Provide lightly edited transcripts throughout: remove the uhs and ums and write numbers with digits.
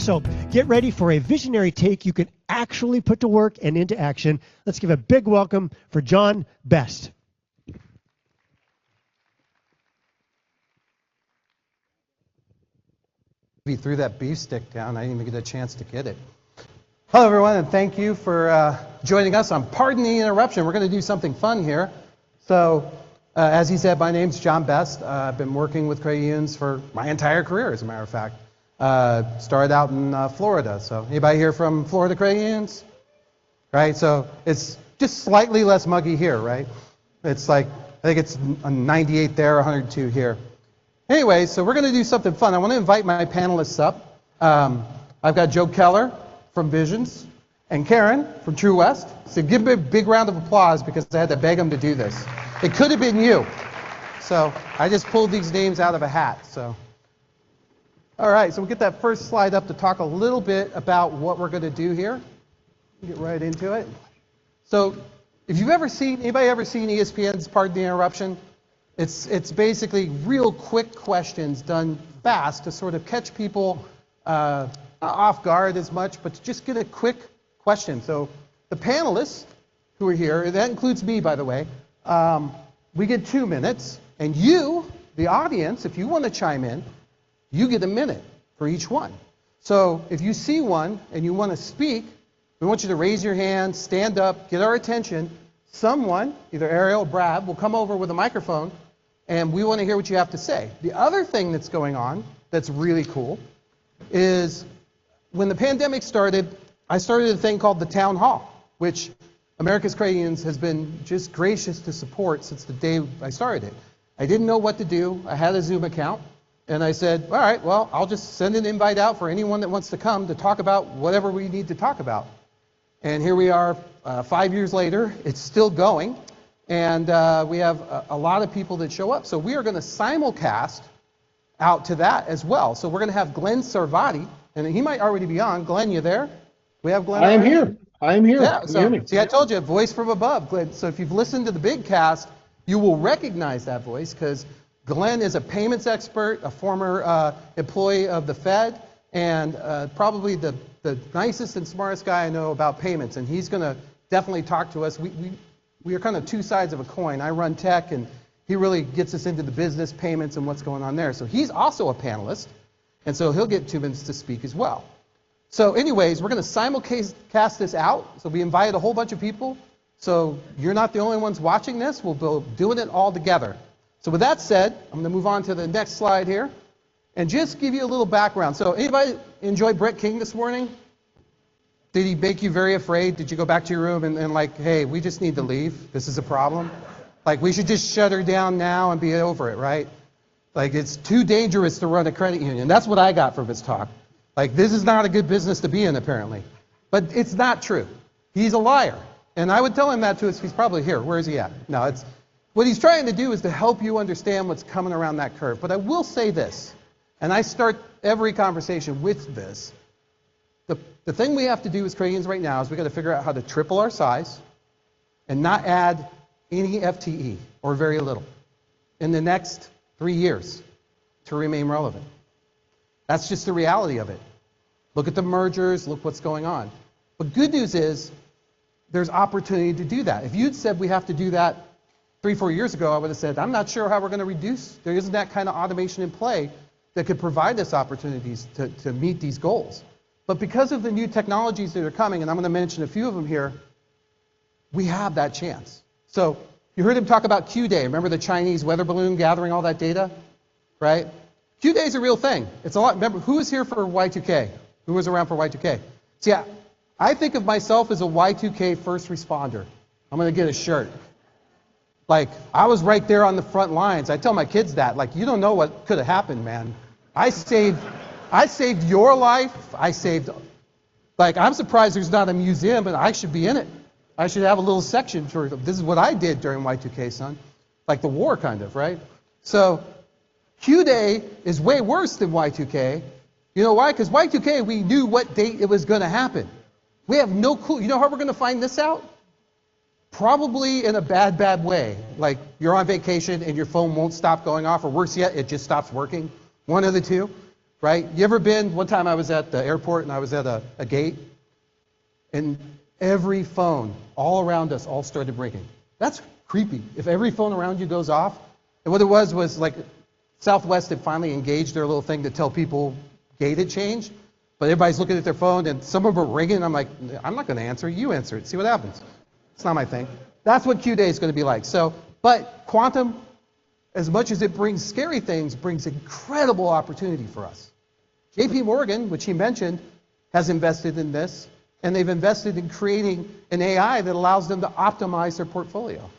So get ready for a visionary take you can actually put to work and into action. Let's give a big welcome for John Best. He threw that beef stick down. I didn't even get a chance to get it. Hello, everyone, and thank you for joining us on Pardon the Interruption. We're going to do something fun here. So, as he said, my name's John Best. I've been working with credit unions for my entire career, as a matter of fact. Started out in Florida. So, anybody here from Florida credit unions? Right? So, it's just slightly less muggy here, right? It's like, I think it's 98 there, 102 here. Anyway, so we're going to do something fun. I want to invite my panelists up. I've got Joe Keller from Visions and Karen from TruWest. So give them a big round of applause because I had to beg them to do this. It could have been you. So I just pulled these names out of a hat. So, all right, so we'll get that first slide up to talk a little bit about what we're going to do here. Get right into it. So if you've ever seen, anybody ever seen ESPN's Pardon the Interruption? It's basically real quick questions done fast to sort of catch people not off guard as much, but to just get a quick question. So the panelists who are here, that includes me, by the way, we get 2 minutes, and you, the audience, if you want to chime in, you get a minute for each one. So if you see one and you want to speak, we want you to raise your hand, stand up, get our attention. Someone, either Ariel or Brad, will come over with a microphone, and we want to hear what you have to say. The other thing that's going on that's really cool is when the pandemic started, I started a thing called the Town Hall, which America's Credit Unions has been just gracious to support since the day I started it. I didn't know what to do. I had a Zoom account, and I said, all right, well, I'll just send an invite out for anyone that wants to come to talk about whatever we need to talk about. And here we are 5 years later. It's still going, and we have a lot of people that show up. So we are going to simulcast out to that as well. So we're going to have Glen Sarvady, and he might already be on. Glen, you there? We have Glen. I am here. I am here. Yeah, see, I told you, a voice from above, Glen. So if you've listened to the big cast, you will recognize that voice because Glen is a payments expert, a former employee of the Fed, and probably the nicest and smartest guy I know about payments, and he's going to definitely talk to us. We are kind of two sides of a coin. I run tech, and he really gets us into the business, payments, and what's going on there. So he's also a panelist, and so he'll get 2 minutes to speak as well. So anyways, we're going to simulcast this out. So we invited a whole bunch of people. So you're not the only ones watching this. We'll be doing it all together. So with that said, I'm going to move on to the next slide here and just give you a little background. So anybody enjoy Brett King this morning? Did he make you very afraid? Did you go back to your room and like, hey, we just need to leave? This is a problem? Like, we should just shut her down now and be over it, right? Like, it's too dangerous to run a credit union. That's what I got from his talk. Like, this is not a good business to be in, apparently. But it's not true. He's a liar. And I would tell him that too. He's probably here. Where is he at? No, it's what he's trying to do is to help you understand what's coming around that curve. But I will say this, and I start every conversation with this. The thing we have to do as credit unions right now is we've got to figure out how to triple our size and not add any FTE, or very little, in the next 3 years to remain relevant. That's just the reality of it. Look at the mergers, look what's going on. But good news is there's opportunity to do that. If you'd said we have to do that 3-4 years ago, I would have said, I'm not sure how we're going to reduce. There isn't that kind of automation in play that could provide us opportunities to meet these goals. But because of the new technologies that are coming, and I'm going to mention a few of them here, we have that chance. So you heard him talk about Q-Day. Remember the Chinese weather balloon gathering all that data? Right? Q-Day is a real thing. It's a lot. Remember, who was here for Y2K? Who was around for Y2K? See, I think of myself as a Y2K first responder. I'm going to get a shirt. Like, I was right there on the front lines. I tell my kids that. Like, you don't know what could have happened, man. I saved your life. Like, I'm surprised there's not a museum, but I should be in it. I should have a little section for, this is what I did during Y2K, son. Like the war, kind of, right? So, Q-Day is way worse than Y2K. You know why? Because Y2K, we knew what date it was going to happen. We have no clue. You know how we're going to find this out? Probably in a bad way. Like, you're on vacation and your phone won't stop going off, or worse yet, it just stops working. One of the two. right? You ever been, one time I was at the airport and I was at a gate, and every phone all around us all started ringing. That's creepy. If every phone around you goes off, and what it was like Southwest had finally engaged their little thing to tell people gate had changed, but everybody's looking at their phone and some of them are ringing, and I'm like, I'm not going to answer, you answer it, see what happens. It's not my thing. That's what Q Day is going to be like. So, but quantum, as much as it brings scary things, brings incredible opportunity for us. JP Morgan, which he mentioned, has invested in this, and they've invested in creating an AI that allows them to optimize their portfolio.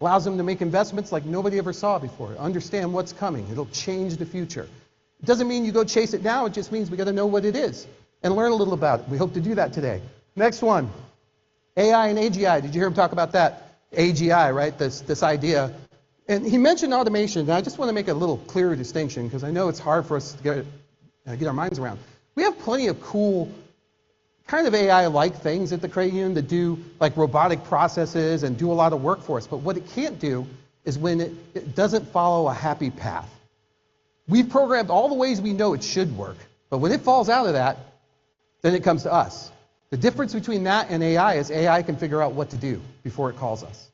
Allows them to make investments like nobody ever saw before, understand what's coming. It'll change the future. It doesn't mean you go chase it now, it just means we got to know what it is and learn a little about it. We hope to do that today. Next one, AI and AGI. Did you hear him talk about that? AGI, right? This idea. And he mentioned automation, and I just want to make a little clearer distinction because I know it's hard for us to get our minds around. We have plenty of cool kind of AI-like things at the credit union that do like robotic processes and do a lot of work for us. But what it can't do is when it doesn't follow a happy path. We've programmed all the ways we know it should work, but when it falls out of that, then it comes to us. The difference between that and AI is AI can figure out what to do before it calls us.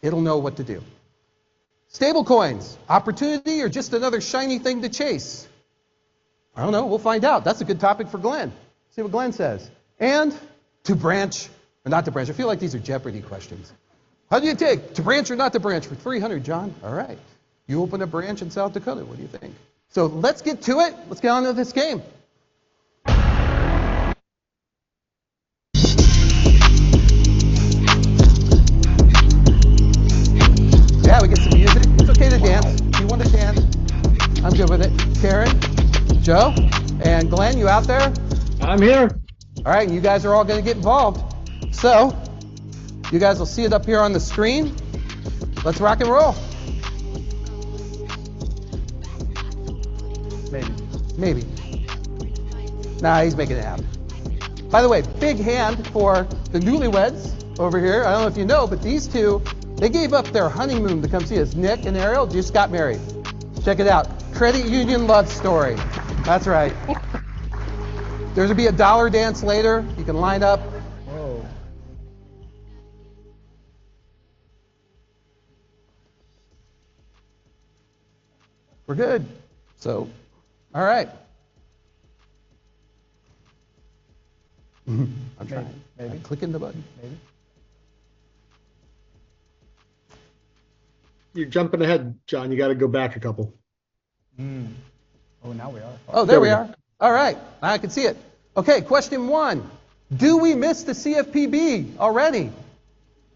It'll know what to do. Stablecoins, opportunity or just another shiny thing to chase? I don't know, we'll find out. That's a good topic for Glenn. See what Glenn says. And to branch or not to branch. I feel like these are Jeopardy questions. How do you take to branch or not to branch for 300, John? All right. You open a branch in South Dakota. What do you think? So let's get to it. Let's get on to this game. Yeah, we get some music. It's okay to dance. If you want to dance, I'm good with it. Karen, Joe, and Glenn, you out there? I'm here. All right, you guys are all going to get involved. So, you guys will see it up here on the screen. Let's rock and roll. Maybe. Nah, he's making it happen. By the way, big hand for the newlyweds over here. I don't know if you know, but these two, they gave up their honeymoon to come see us. Nick and Ariel just got married. Check it out. Credit union love story. That's right. There's going to be a dollar dance later. You can line up. Whoa. We're good. So, all right. I'm trying. Maybe. I'm clicking the button. Maybe. You're jumping ahead, John. You got to go back a couple. Oh, now we are. Oh, there we are. All right. I can see it. Okay, question one. Do we miss the CFPB already?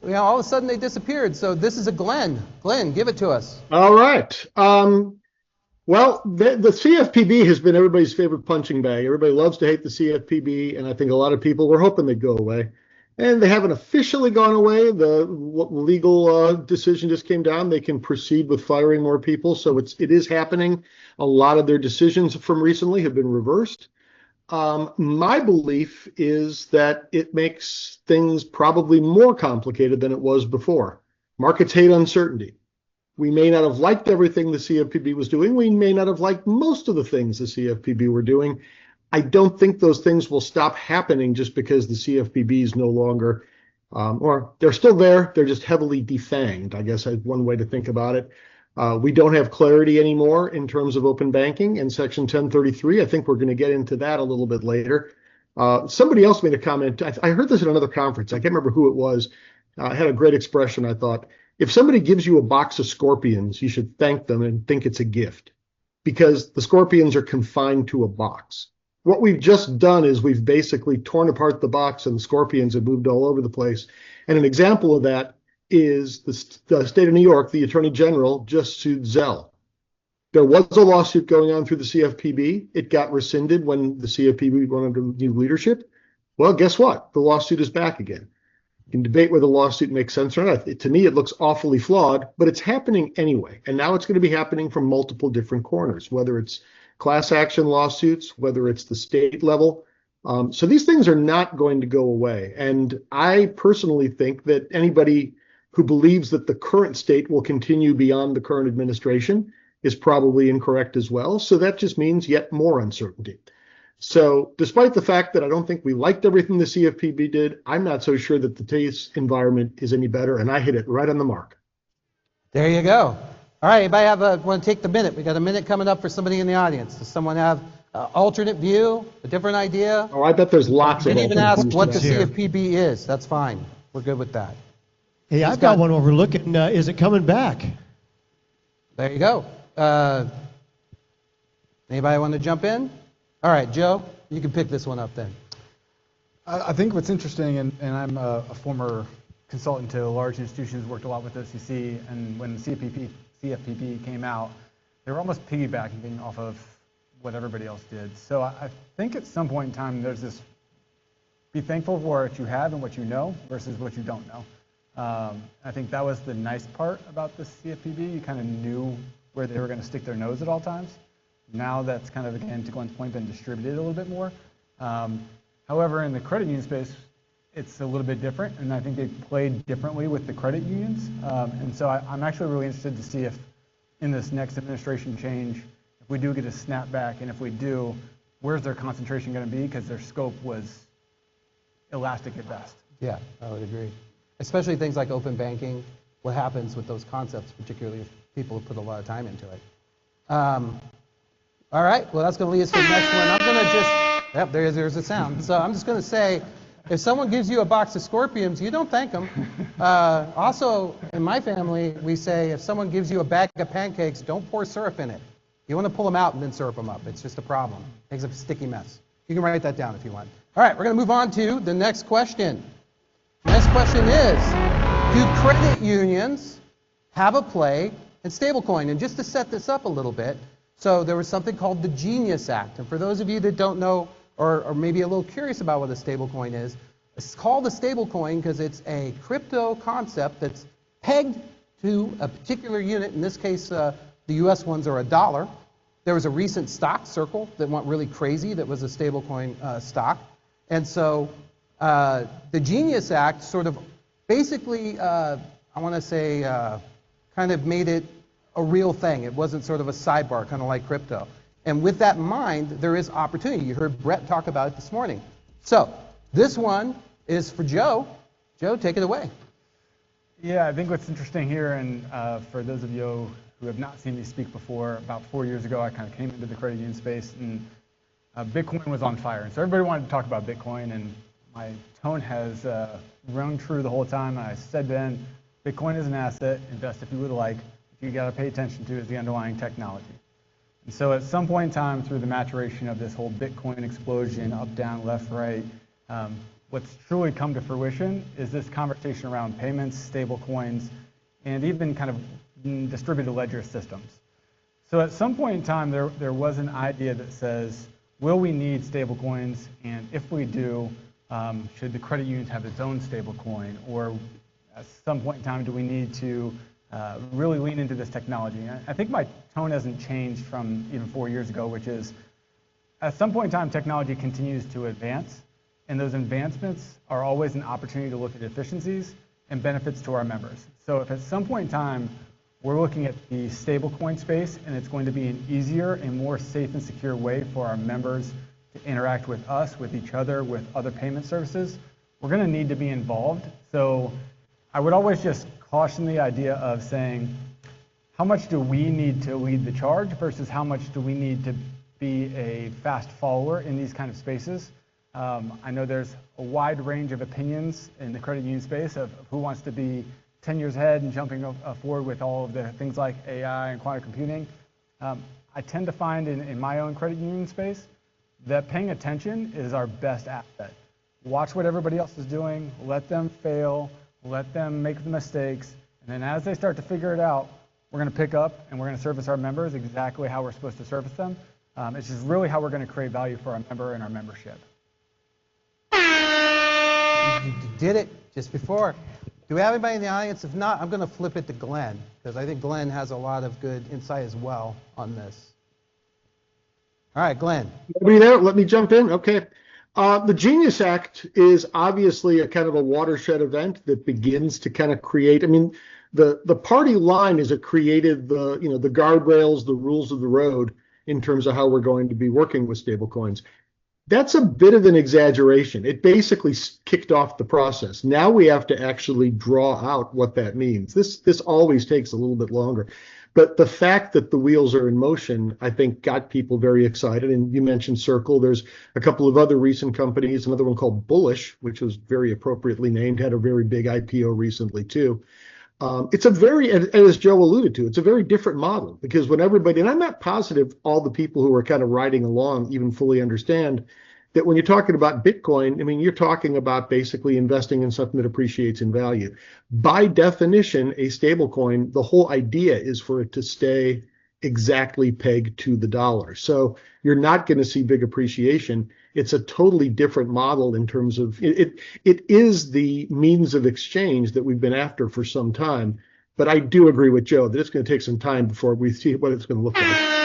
You know, all of a sudden they disappeared. So this is a Glenn. Glenn, give it to us. All right. Well, the CFPB has been everybody's favorite punching bag. Everybody loves to hate the CFPB, and I think a lot of people were hoping they'd go away. And they haven't officially gone away. The legal decision just came down. They can proceed with firing more people. So it is happening. A lot of their decisions from recently have been reversed. My belief is that it makes things probably more complicated than it was before. Markets hate uncertainty. We may not have liked everything the CFPB was doing. We may not have liked most of the things the CFPB were doing. I don't think those things will stop happening just because the CFPB is no longer, or they're still there. They're just heavily defanged, I guess is one way to think about it. We don't have clarity anymore in terms of open banking in Section 1033. I think we're going to get into that a little bit later. Somebody else made a comment. I heard this at another conference. I can't remember who it was. I had a great expression. I thought, if somebody gives you a box of scorpions, you should thank them and think it's a gift because the scorpions are confined to a box. What we've just done is we've basically torn apart the box and the scorpions have moved all over the place. And an example of that is the state of New York, the Attorney General just sued Zelle. There was a lawsuit going on through the CFPB. It got rescinded when the CFPB went under new leadership. Well, guess what? The lawsuit is back again. You can debate whether the lawsuit makes sense or not. To me, it looks awfully flawed, but it's happening anyway. And now it's going to be happening from multiple different corners, whether it's class action lawsuits, whether it's the state level. So these things are not going to go away. And I personally think that anybody who believes that the current state will continue beyond the current administration is probably incorrect as well. So that just means yet more uncertainty. So despite the fact that I don't think we liked everything the CFPB did, I'm not so sure that the TASE environment is any better, and I hit it right on the mark. There you go. All right, anybody want to take the minute? We got a minute coming up for somebody in the audience. Does someone have an alternate view, a different idea? Oh, I bet there's lots You of didn't even ask alternate what the views. CFPB is. That's fine. We're good with that. Hey, I've got one overlooking. Is it coming back? There you go. Anybody want to jump in? All right, Joe, you can pick this one up then. I think what's interesting, and I'm a former consultant to large institutions, worked a lot with SEC, and when the CFPB came out, they were almost piggybacking off of what everybody else did. So I think at some point in time, there's this, be thankful for what you have and what you know versus what you don't know. I think that was the nice part about the CFPB. You kind of knew where they were going to stick their nose at all times. Now that's kind of, again, to Glen's point, been distributed a little bit more. However, in the credit union space, it's a little bit different, and I think they played differently with the credit unions. And so I'm actually really interested to see if in this next administration change, if we do get a snapback, and if we do, where's their concentration going to be? Because their scope was elastic at best. Yeah, I would agree. Especially things like open banking, what happens with those concepts, particularly if people have put a lot of time into it. All right, well, that's going to lead us to the next one. I'm going to just, yep, there's a sound. So I'm just going to say, if someone gives you a box of scorpions, you don't thank them. Also, in my family, we say, if someone gives you a bag of pancakes, don't pour syrup in it. You want to pull them out and then syrup them up. It's just a problem. It makes a sticky mess. You can write that down if you want. All right, we're going to move on to the next question. The next question is, do credit unions have a play in stablecoin? And just to set this up a little bit, so there was something called the Genius Act. And for those of you that don't know or maybe a little curious about what a stablecoin is, it's called a stablecoin because it's a crypto concept that's pegged to a particular unit. In this case, the US ones are $1. There was a recent stock circle that went really crazy that was a stablecoin stock. And so the Genius Act sort of basically, I want to say, kind of made it a real thing. It wasn't sort of a sidebar, kind of like crypto. And with that in mind, there is opportunity. You heard Brett talk about it this morning. So this one is for Joe. Joe, take it away. Yeah, I think what's interesting here, and for those of you who have not seen me speak before, about 4 years ago, I kind of came into the credit union space, and Bitcoin was on fire. And so everybody wanted to talk about Bitcoin, and my tone has rung true the whole time. I said then, Bitcoin is an asset, invest if you would like. What you got to pay attention to is the underlying technology. And so at some point in time, through the maturation of this whole Bitcoin explosion, up, down, left, right, what's truly come to fruition is this conversation around payments, stable coins, and even kind of distributed ledger systems. So at some point in time, there was an idea that says, will we need stable coins? And if we do, should the credit unions have its own stable coin? Or at some point in time, do we need to really lean into this technology? And I think my tone hasn't changed from even 4 years ago, which is at some point in time, technology continues to advance, and those advancements are always an opportunity to look at efficiencies and benefits to our members. So if at some point in time, we're looking at the stablecoin space, and it's going to be an easier and more safe and secure way for our members to interact with us, with each other, with other payment services, we're going to need to be involved. So I would always just caution the idea of saying, how much do we need to lead the charge versus how much do we need to be a fast follower in these kind of spaces? I know there's a wide range of opinions in the credit union space of who wants to be 10 years ahead and jumping forward with all of the things like AI and quantum computing. I tend to find in my own credit union space that paying attention is our best asset. Watch what everybody else is doing, let them fail, let them make the mistakes, and then as they start to figure it out, we're going to pick up and we're going to service our members exactly how we're supposed to service them. It's just really how we're going to create value for our member and our membership. You did it just before. Do we have anybody in the audience? If not, I'm going to flip it to Glenn, because I think Glenn has a lot of good insight as well on this. All right, Glenn. Nobody there? Let me jump in. Okay. The Genius Act is obviously a kind of a watershed event that begins to kind of create, I mean, The party line is it created the the guardrails, the rules of the road in terms of how we're going to be working with stablecoins. That's a bit of an exaggeration. It basically kicked off the process. Now we have to actually draw out what that means. This always takes a little bit longer. But the fact that the wheels are in motion, I think, got people very excited. And you mentioned Circle. There's a couple of other recent companies, another one called Bullish, which was very appropriately named, had a very big IPO recently, too. It's a very, as Joe alluded to, it's a very different model because when everybody, and I'm not positive all the people who are kind of riding along even fully understand that when you're talking about Bitcoin, I mean, you're talking about basically investing in something that appreciates in value. By definition, a stablecoin, the whole idea is for it to stay exactly pegged to the dollar. So you're not going to see big appreciation. It's a totally different model in terms of it is the means of exchange that we've been after for some time. But I do agree with Joe that it's going to take some time before we see what it's going to look like.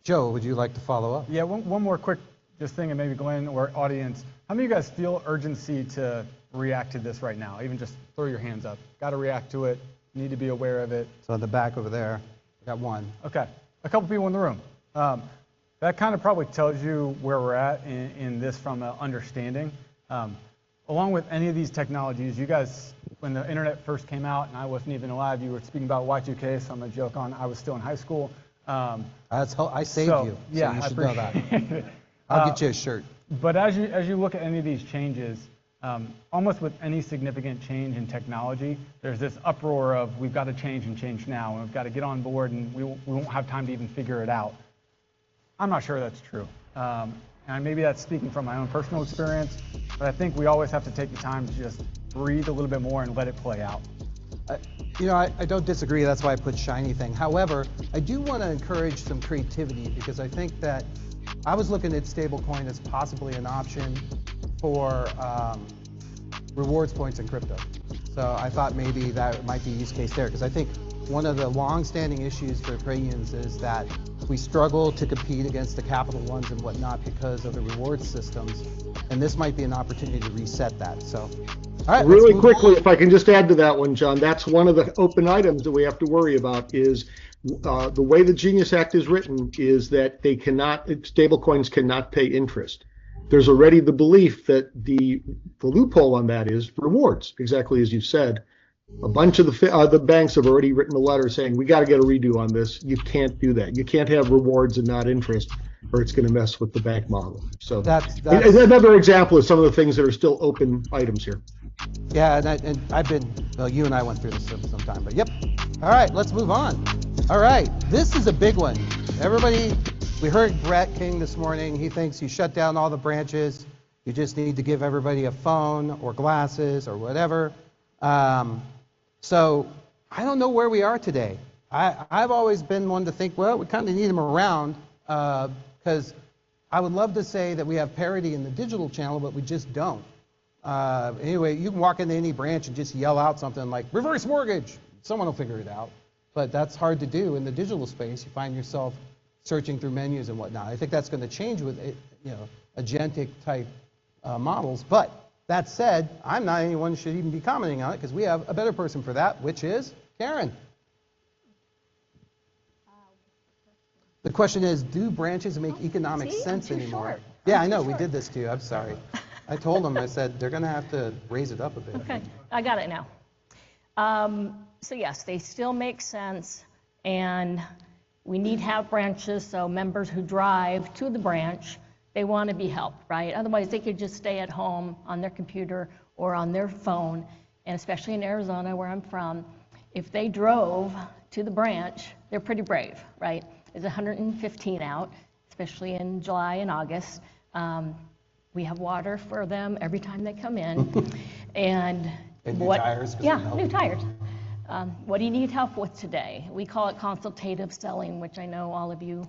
Joe, would you like to follow up? Yeah, one more quick just thing, and maybe Glenn or audience. How many of you guys feel urgency to react to this right now? Even just throw your hands up. Got to react to it. Need to be aware of it. So in the back over there, we got one. Okay, a couple people in the room. That kind of probably tells you where we're at in this from an understanding. Along with any of these technologies, you guys, when the internet first came out, and I wasn't even alive, you were speaking about Y2K, so I'm going to joke on, I was still in high school. I saved you, so yeah, you should know that. I'll get you a shirt. But as you look at any of these changes, almost with any significant change in technology, there's this uproar of we've got to change and change now, and we've got to get on board, and we won't have time to even figure it out. I'm not sure that's true. And maybe that's speaking from my own personal experience, but I think we always have to take the time to just breathe a little bit more and let it play out. I don't disagree. That's why I put shiny thing. However, I do want to encourage some creativity because I think that I was looking at stablecoin as possibly an option for rewards points in crypto. So I thought maybe that might be a use case there because I think one of the long-standing issues for credit unions is that we struggle to compete against the Capital Ones and whatnot because of the reward systems, and this might be an opportunity to reset that. So. All right, really quickly, if I can just add to that one, John, that's one of the open items that we have to worry about is the way the Genius Act is written is that stablecoins cannot pay interest. There's already the belief that the loophole on that is rewards, exactly as you said. A bunch of the banks have already written a letter saying we got to get a redo on this. You can't do that. You can't have rewards and not interest, or it's going to mess with the bank model. So that's another example of some of the things that are still open items here. Yeah, and I've been, well, you and I went through this sometime, but yep. All right, let's move on. All right, this is a big one. Everybody, we heard Brett King this morning. He thinks you shut down all the branches. You just need to give everybody a phone or glasses or whatever. So I don't know where we are today. I've always been one to think, well, we kind of need them around because I would love to say that we have parity in the digital channel, but we just don't. Anyway, you can walk into any branch and just yell out something like reverse mortgage. Someone will figure it out. But that's hard to do in the digital space. You find yourself searching through menus and whatnot. I think that's going to change with agentic type models. But that said, I'm not anyone who should even be commenting on it because we have a better person for that, which is Karen. The question is, do branches make economic sense anymore? Short. Yeah, I know. We did this to you. I'm sorry. I told them, I said, they're going to have to raise it up a bit. Okay, I got it now. So yes, they still make sense, and we need to have branches so members who drive to the branch, they want to be helped, right? Otherwise, they could just stay at home on their computer or on their phone, and especially in Arizona, where I'm from, if they drove to the branch, they're pretty brave, right? It's 115 out, especially in July and August. We have water for them every time they come in. And new tires? Yeah, new tires. What do you need help with today? We call it consultative selling, which I know all of you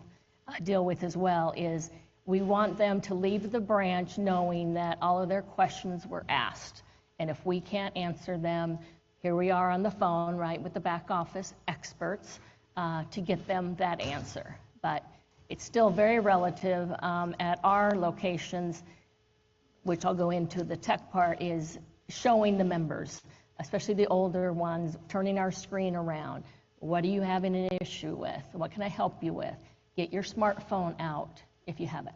deal with as well, is we want them to leave the branch knowing that all of their questions were asked. And if we can't answer them, here we are on the phone, right, with the back office experts to get them that answer. But it's still very relative. At our locations, which I'll go into the tech part, is showing the members, especially the older ones, turning our screen around. What are you having an issue with? What can I help you with? Get your smartphone out if you have it.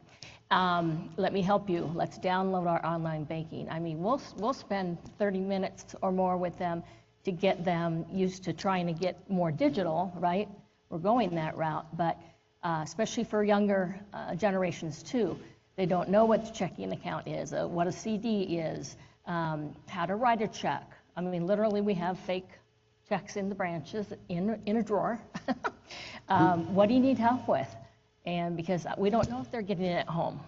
Let me help you. Let's download our online banking. I mean, we'll spend 30 minutes or more with them to get them used to trying to get more digital, right? We're going that route, but especially for younger generations too. They don't know what the checking account is, what a CD is, how to write a check. I mean, literally we have fake checks in the branches in a drawer. What do you need help with? And because we don't know if they're getting it at home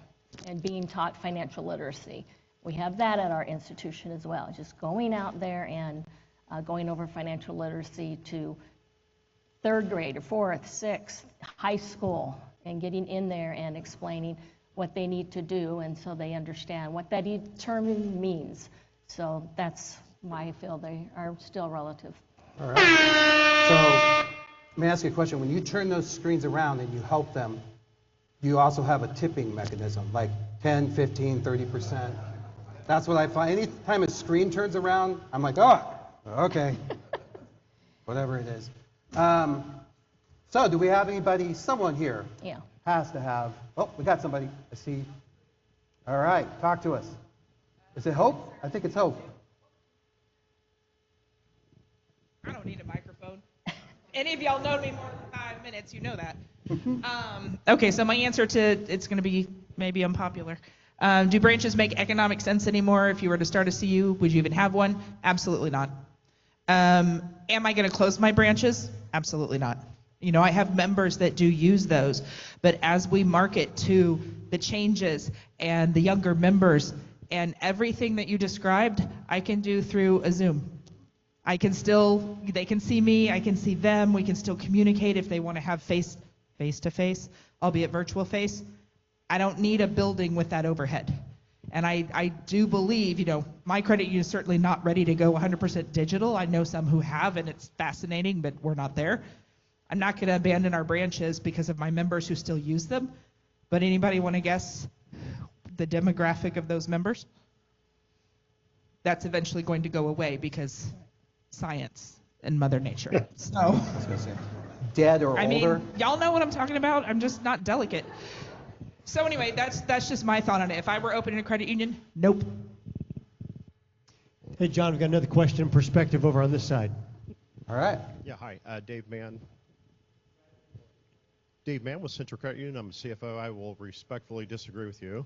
and being taught financial literacy. We have that at our institution as well, just going out there and going over financial literacy to third grade or fourth, sixth, high school, and getting in there and explaining what they need to do, and so they understand what that term means. So that's why I feel they are still relative. All right. So let me ask you a question. When you turn those screens around and you help them, you also have a tipping mechanism, like 10, 15, 30%. That's what I find. Anytime a screen turns around, I'm like, oh, okay, whatever it is. So do we have anybody, someone here? Yeah. Has to have, oh, we got somebody, I see. All right, talk to us. Is it Hope? I think it's Hope. I don't need a microphone. Any of y'all know me more than 5 minutes, you know that. Okay, so my answer to it's going to be maybe unpopular. Do branches make economic sense anymore? If you were to start a CU, would you even have one? Absolutely not. Am I going to close my branches? Absolutely not. You know, I have members that do use those, but as we market to the changes and the younger members and everything that you described, I can do through a Zoom. I can still, they can see me, I can see them, we can still communicate if they want to have face-to-face, albeit virtual face. I don't need a building with that overhead. And I do believe, you know, my credit union is certainly not ready to go 100% digital. I know some who have, and it's fascinating, but we're not there. I'm not going to abandon our branches because of my members who still use them. But anybody want to guess the demographic of those members? That's eventually going to go away because science and Mother Nature. So, Dead or I older? mean, y'all know what I'm talking about. I'm just not delicate. So anyway, that's just my thought on it. If I were opening a credit union, nope. Hey, John, we've got another question perspective over on this side. All right. Yeah, hi, Dave Mann. Dave Mann with Central Credit Union. I'm a CFO. I will respectfully disagree with you.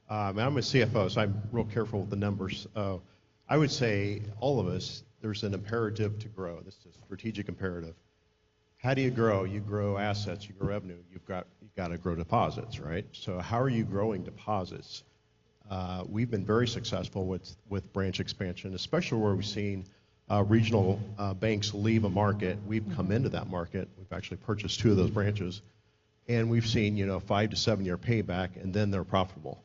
I'm a CFO, so I'm real careful with the numbers. I would say all of us, there's an imperative to grow. This is a strategic imperative. How do you grow? You grow assets, you grow revenue. You've got to grow deposits, right? So how are you growing deposits? We've been very successful with branch expansion, especially where we've seen regional banks leave a market. We've come into that market. We've actually purchased 2 of those branches, and we've seen 5 to 7 year payback, and then they're profitable.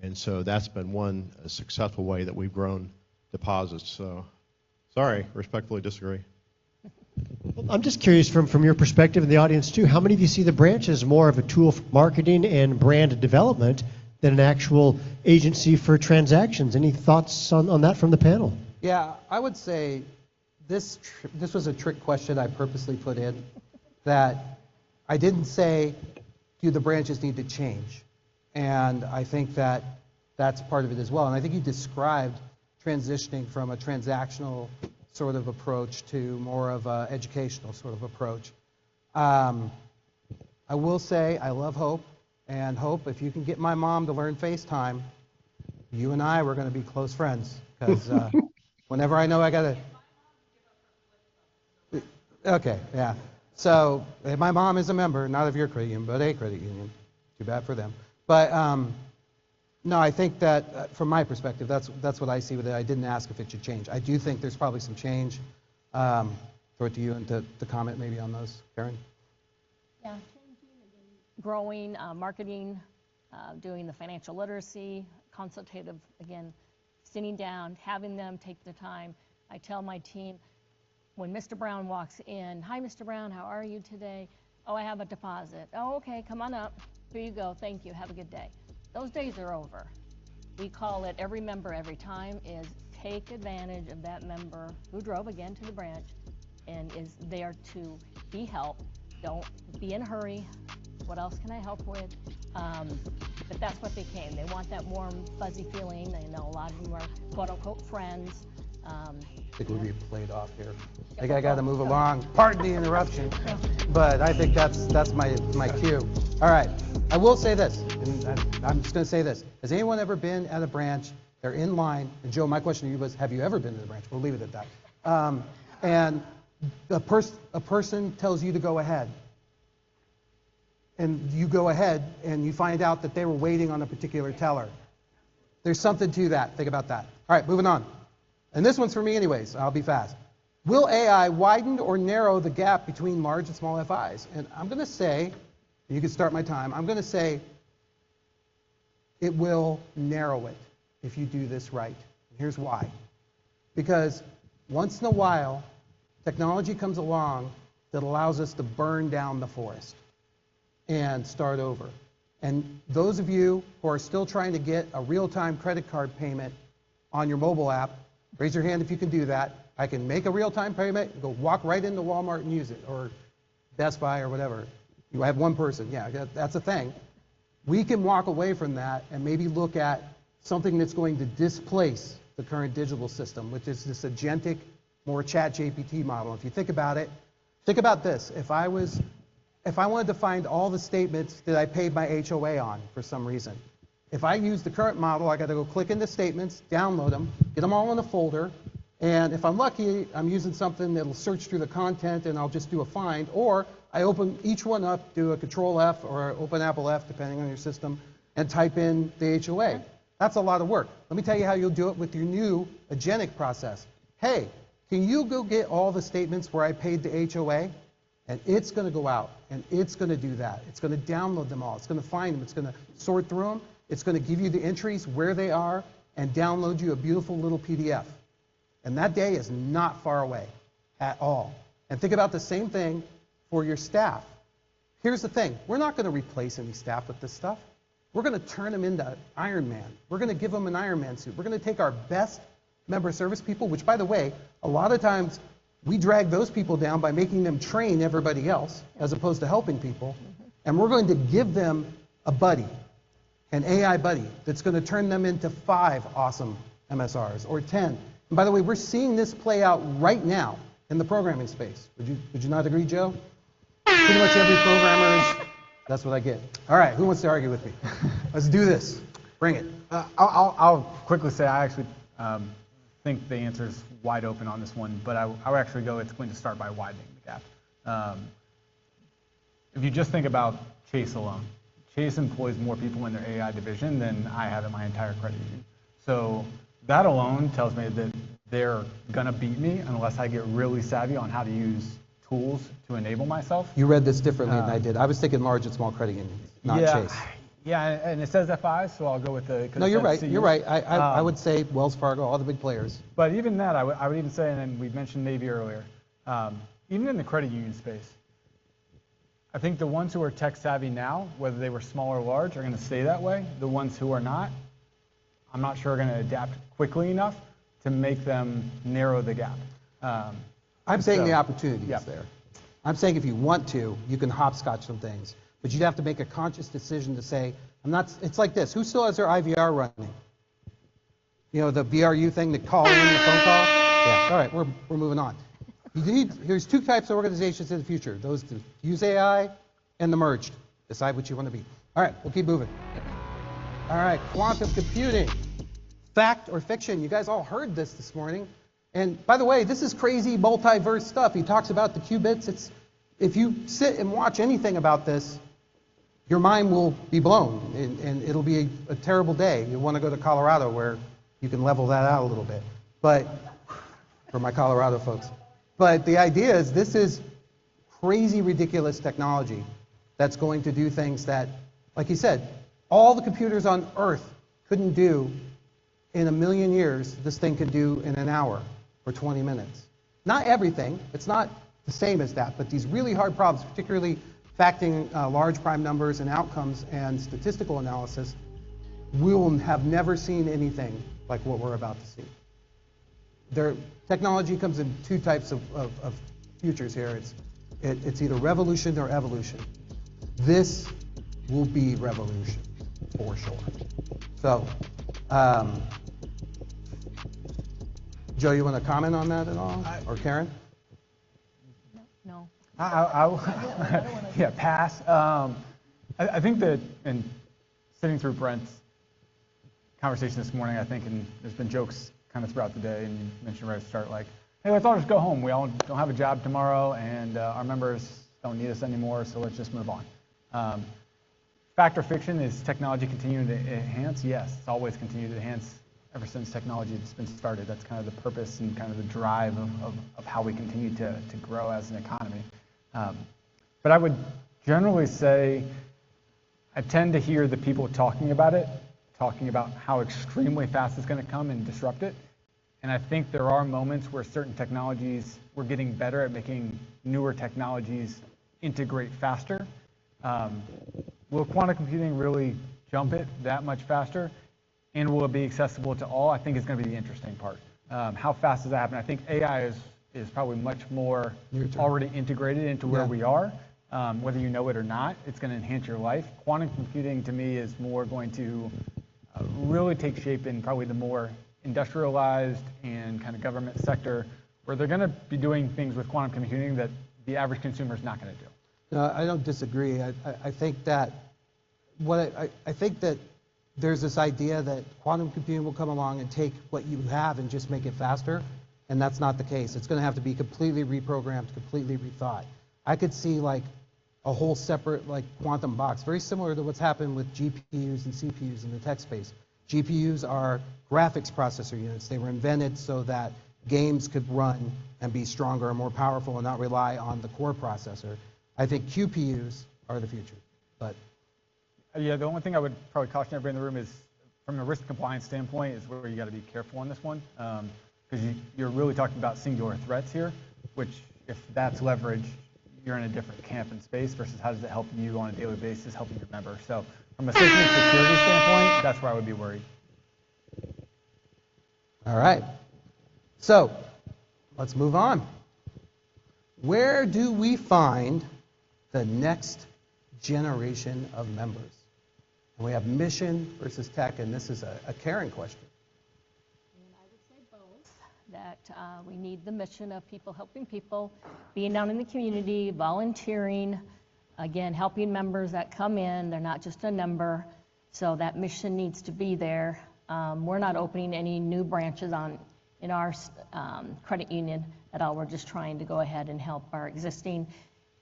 And so that's been one successful way that we've grown deposits. So, sorry, respectfully disagree. I'm just curious from your perspective and the audience too, how many of you see the branch as more of a tool for marketing and brand development than an actual agency for transactions? Any thoughts on that from the panel? Yeah, I would say this was a trick question I purposely put in, that I didn't say, do the branches need to change? And I think that that's part of it as well. And I think you described transitioning from a transactional sort of approach to more of an educational sort of approach. I will say I love Hope, and Hope, if you can get my mom to learn FaceTime, you and I were going to be close friends, because whenever I know I got to... Okay, yeah. So my mom is a member, not of your credit union, but a credit union. Too bad for them. But no, I think that from my perspective, that's what I see with it. I didn't ask if it should change. I do think there's probably some change. Throw it to you and to comment maybe on those, Karen. Yeah, growing, marketing, doing the financial literacy, consultative, again, sitting down, having them take the time. I tell my team, when Mr. Brown walks in, hi, Mr. Brown, how are you today? Oh, I have a deposit. Oh, okay, come on up. Here you go, thank you, have a good day. Those days are over. We call it every member every time is take advantage of that member who drove again to the branch and is there to be helped. Don't be in a hurry. What else can I help with? But that's what they came. They want that warm, fuzzy feeling. They know a lot of them are quote-unquote friends. I think we're being played off here. I think I got to move along. Pardon the interruption, but I think that's my cue. All right. I will say this, and I'm just going to say this. Has anyone ever been at a branch? They're in line, and Joe, my question to you was, have you ever been to the branch? We'll leave it at that. And a person tells you to go ahead, and you go ahead, and you find out that they were waiting on a particular teller. There's something to that. Think about that. All right, moving on. And this one's for me anyways. I'll be fast. Will AI widen or narrow the gap between large and small FIs? And I'm going to say, you can start my time, I'm going to say it will narrow it if you do this right. Here's why. Because once in a while, technology comes along that allows us to burn down the forest and start over. And those of you who are still trying to get a real-time credit card payment on your mobile app, raise your hand if you can do that. I can make a real-time payment, go walk right into Walmart and use it, or Best Buy or whatever. You have one person, yeah, that's a thing. We can walk away from that and maybe look at something that's going to displace the current digital system, which is this agentic, more chat GPT model. If you think about it, think about this. If I wanted to find all the statements that I paid my HOA on for some reason, if I use the current model, I got to go click into statements, download them, get them all in a folder, and if I'm lucky, I'm using something that'll search through the content and I'll just do a find, or I open each one up, do a Control F or open Apple F, depending on your system, and type in the HOA. That's a lot of work. Let me tell you how you'll do it with your new agentic process. Hey, can you go get all the statements where I paid the HOA? And it's going to go out, and it's going to do that. It's going to download them all. It's going to find them. It's going to sort through them. It's going to give you the entries, where they are, and download you a beautiful little PDF. And that day is not far away at all. And think about the same thing for your staff. Here's the thing. We're not going to replace any staff with this stuff. We're going to turn them into Iron Man. We're going to give them an Iron Man suit. We're going to take our best member service people, which, by the way, a lot of times we drag those people down by making them train everybody else as opposed to helping people. And we're going to give them a buddy, an AI buddy, that's going to turn them into 5 awesome MSRs or 10. And by the way, we're seeing this play out right now in the programming space. Would you not agree, Joe? Pretty much every programmer is, that's what I get. All right, who wants to argue with me? Let's do this. Bring it. I'll quickly say I actually think the answer is wide open on this one, but I would actually go it's going to start by widening the gap. If you just think about Chase alone, Chase employs more people in their AI division than I have in my entire credit union. So that alone tells me that they're going to beat me unless I get really savvy on how to use tools to enable myself. You read this differently than I did. I was thinking large and small credit unions, not Chase. Yeah, and it says FI, so I'll go with the. No, you're right. You're right. I would say Wells Fargo, all the big players. But even that, I would even say, and then we mentioned Navy earlier, even in the credit union space, I think the ones who are tech savvy now, whether they were small or large, are going to stay that way. The ones who are not, I'm not sure are going to adapt quickly enough to make them narrow the gap. I'm saying the opportunity is there. I'm saying if you want to, you can hopscotch some things. But you'd have to make a conscious decision to say, I'm not, it's like this. Who still has their IVR running? You know, the BRU thing, the call in, the phone call? Yeah, all right, we're moving on. Here's 2 types of organizations in the future. Those that use AI and the merged. Decide what you want to be. All right, we'll keep moving. All right, quantum computing. Fact or fiction? You guys all heard this morning. And by the way, this is crazy multiverse stuff. He talks about the qubits. If you sit and watch anything about this, your mind will be blown, and it'll be a terrible day. You'll want to go to Colorado where you can level that out a little bit. But for my Colorado folks. But the idea is this is crazy, ridiculous technology that's going to do things that, like he said, all the computers on Earth couldn't do in a million years. This thing could do in an hour or 20 minutes. Not everything. It's not the same as that, but these really hard problems, particularly factoring large prime numbers and outcomes and statistical analysis, we will have never seen anything like what we're about to see. technology comes in two types of futures here. It's either revolution or evolution. This will be revolution for sure. So, Joe, you want to comment on that at all, or Karen? No. Yeah, pass. I think that, and sitting through Brent's conversation this morning, I think, and there's been jokes kind of throughout the day, and you mentioned right at the start, like, hey, let's all just go home. We all don't have a job tomorrow, and our members don't need us anymore, so let's just move on. Fact or fiction, is technology continuing to enhance? Yes, it's always continued to enhance ever since technology has been started. That's kind of the purpose and kind of the drive of how we continue to grow as an economy. But I would generally say I tend to hear the people talking about it, talking about how extremely fast it's going to come and disrupt it. And I think there are moments where certain technologies, we're getting better at making newer technologies integrate faster. Will quantum computing really jump it that much faster? And will it be accessible to all? I think is going to be the interesting part. How fast does that happen? I think AI is probably much more already integrated into where we are. Whether you know it or not, it's going to enhance your life. Quantum computing, to me, is more going to really take shape in probably the more industrialized and kind of government sector, where they're going to be doing things with quantum computing that the average consumer is not going to do. No, I don't disagree. I think that I think that there's this idea that quantum computing will come along and take what you have and just make it faster, and that's not the case. It's going to have to be completely reprogrammed, completely rethought. I could see like a whole separate like quantum box, very similar to what's happened with GPUs and CPUs in the tech space. GPUs are graphics processor units. They were invented so that games could run and be stronger and more powerful and not rely on the core processor. I think QPUs are the future, but. Yeah, the only thing I would probably caution everybody in the room is, from a risk compliance standpoint, is where you got to be careful on this one, because you're really talking about singular threats here, which if that's leveraged, you're in a different camp and space versus how does it help you on a daily basis, helping your member. So from a safety and security standpoint, that's where I would be worried. All right. So let's move on. Where do we find the next generation of members? And we have mission versus tech, and this is a Karen question. And I would say both, that we need the mission of people helping people, being down in the community, volunteering, again, helping members that come in. They're not just a number, so that mission needs to be there. We're not opening any new branches in our credit union at all. We're just trying to go ahead and help our existing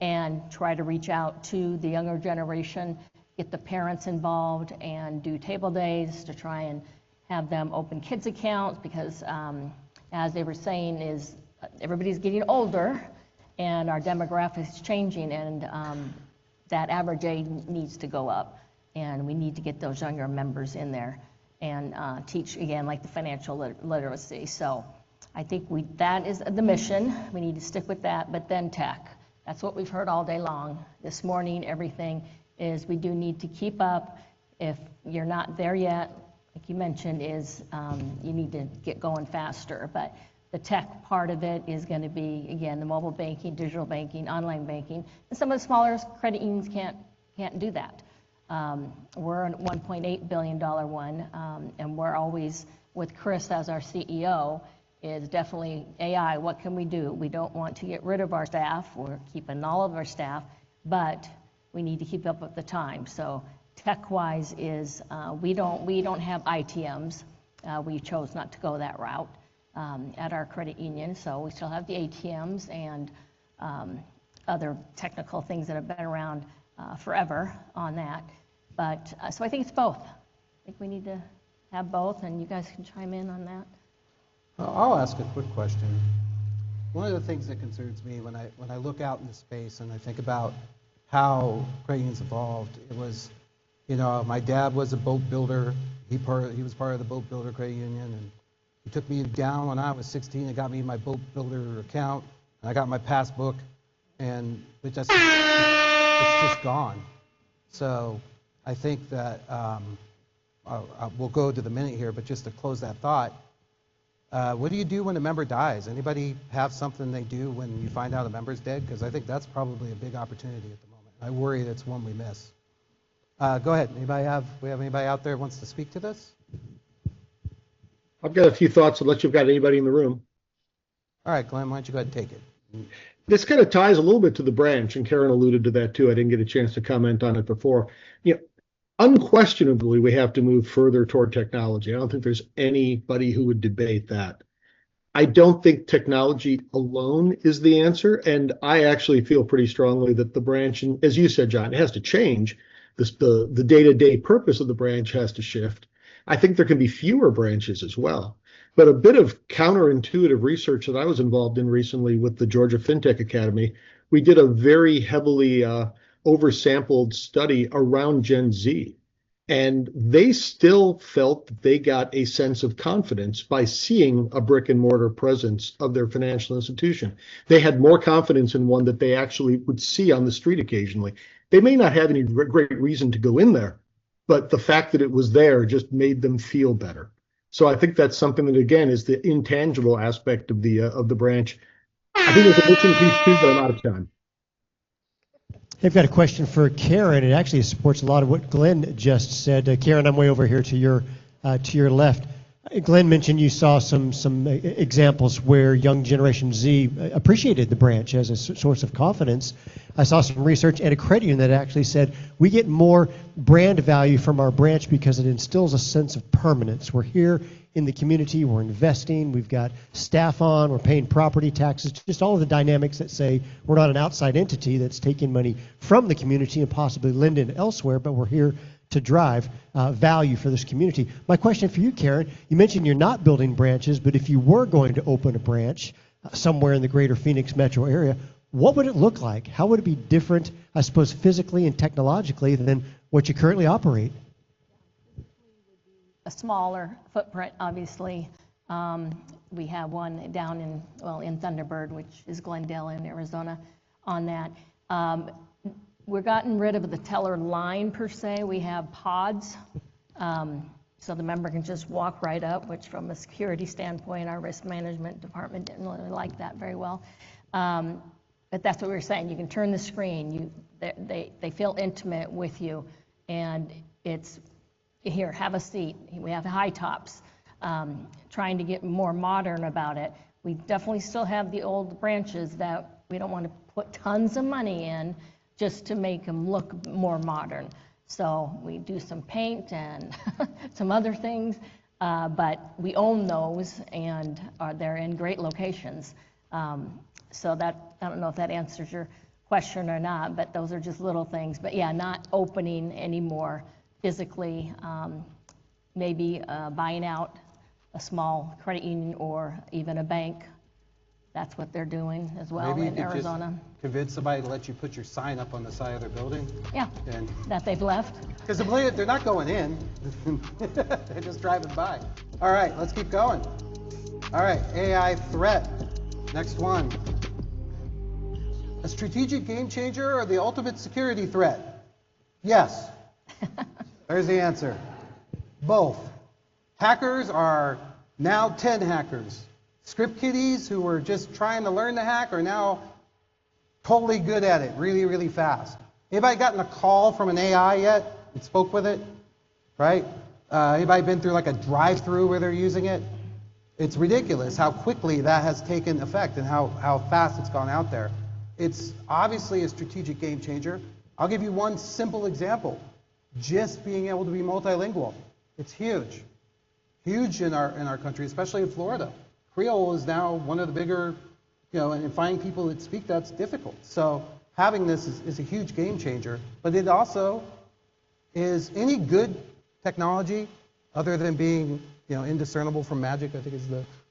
and try to reach out to the younger generation, get the parents involved, and do table days to try and have them open kids accounts, because as they were saying, is everybody's getting older and our demographics is changing, and that average age needs to go up, and we need to get those younger members in there and teach, again, like the financial literacy. So I think that is the mission. We need to stick with that, but then tech. That's what we've heard all day long. This morning, everything is we do need to keep up. If you're not there yet, like you mentioned, is you need to get going faster. But the tech part of it is going to be, again, the mobile banking, digital banking, online banking. And some of the smaller credit unions can't do that. We're a $1.8 billion one, and we're always, with Chris as our CEO, is definitely AI. What can we do? We don't want to get rid of our staff. We're keeping all of our staff, but we need to keep up with the time. So tech-wise is we don't have ITMs. We chose not to go that route at our credit union. So we still have the ATMs and other technical things that have been around forever on that. But so I think it's both. I think we need to have both, and you guys can chime in on that. I'll ask a quick question. One of the things that concerns me when I look out in the space and I think about how credit unions evolved, it was, my dad was a boat builder. He was part of the boat builder credit union, and he took me down when I was 16 and got me my boat builder account, and I got my passbook, and it's just gone. So I think that we'll go to the minute here, but just to close that thought, What do you do when a member dies? Anybody have something they do when you find out a member's dead? Because I think that's probably a big opportunity at the moment. I worry that's one we miss. Go ahead. We have anybody out there who wants to speak to this? I've got a few thoughts unless you've got anybody in the room. All right, Glenn, why don't you go ahead and take it? This kind of ties a little bit to the branch, and Karen alluded to that too. I didn't get a chance to comment on it before. Unquestionably, we have to move further toward technology. I don't think there's anybody who would debate that. I don't think technology alone is the answer, and I actually feel pretty strongly that the branch, and as you said, John, it has to change. The day-to-day purpose of the branch has to shift. I think there can be fewer branches as well. But a bit of counterintuitive research that I was involved in recently with the Georgia FinTech Academy, we did a very heavily oversampled study around Gen Z. And they still felt that they got a sense of confidence by seeing a brick and mortar presence of their financial institution. They had more confidence in one that they actually would see on the street occasionally. They may not have any great reason to go in there, but the fact that it was there just made them feel better. So I think that's something that, again, is the intangible aspect of the branch. I think there's a missing piece too, but I'm out of time. I've got a question for Karen. It actually supports a lot of what Glenn just said. Karen, I'm way over here to your left. Glenn mentioned you saw some examples where young Generation Z appreciated the branch as a source of confidence. I saw some research at a credit union that actually said we get more brand value from our branch because it instills a sense of permanence. We're here in the community, we're investing, we've got staff on, we're paying property taxes, just all of the dynamics that say we're not an outside entity that's taking money from the community and possibly lending it elsewhere, but we're here to drive value for this community. My question for you, Karen, you mentioned you're not building branches, but if you were going to open a branch somewhere in the greater Phoenix metro area, what would it look like? How would it be different, I suppose, physically and technologically than what you currently operate? A smaller footprint, obviously. We have one down in Thunderbird, which is Glendale in Arizona, on that. We're gotten rid of the teller line per se. We have pods, so the member can just walk right up, which from a security standpoint, our risk management department didn't really like that very well. But that's what we were saying. You can turn the screen. They feel intimate with you, and it's, here, have a seat. We have high tops, trying to get more modern about it. We definitely still have the old branches that we don't want to put tons of money in just to make them look more modern. So we do some paint and some other things, but we own those and they're in great locations. So that, I don't know if that answers your question or not, but those are just little things. But yeah, not opening anymore physically, maybe buying out a small credit union or even a bank. That's what they're doing as well in Arizona. Just convince somebody to let you put your sign up on the side of their building. Yeah, and that they've left. Because they're not going in. They're just driving by. All right, let's keep going. All right, AI threat. Next one. A strategic game changer or the ultimate security threat? Yes. There's the answer. Both. Hackers are now 10 hackers. Script kiddies who were just trying to learn to hack are now totally good at it, really, really fast. Anybody gotten a call from an AI yet and spoke with it? Right? Anybody been through like a drive-through where they're using it? It's ridiculous how quickly that has taken effect and how fast it's gone out there. It's obviously a strategic game changer. I'll give you one simple example. Just being able to be multilingual. It's huge. Huge in our country, especially in Florida. Creole is now one of the bigger, and finding people that speak that's difficult. So having this is a huge game changer. But it also is any good technology, other than being indiscernible from magic, I think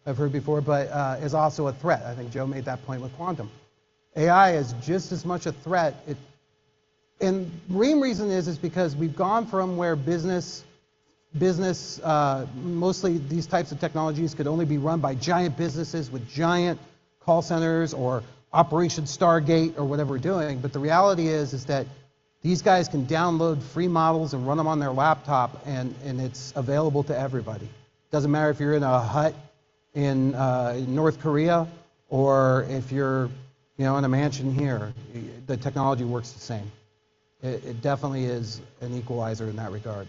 I've heard before, but is also a threat. I think Joe made that point with quantum. AI is just as much a threat. And the main reason is because we've gone from where business, mostly these types of technologies could only be run by giant businesses with giant call centers or Operation Stargate or whatever we're doing. But the reality is that these guys can download free models and run them on their laptop, and it's available to everybody. Doesn't matter if you're in a hut in North Korea, or if you're, in a mansion here, the technology works the same. It definitely is an equalizer in that regard.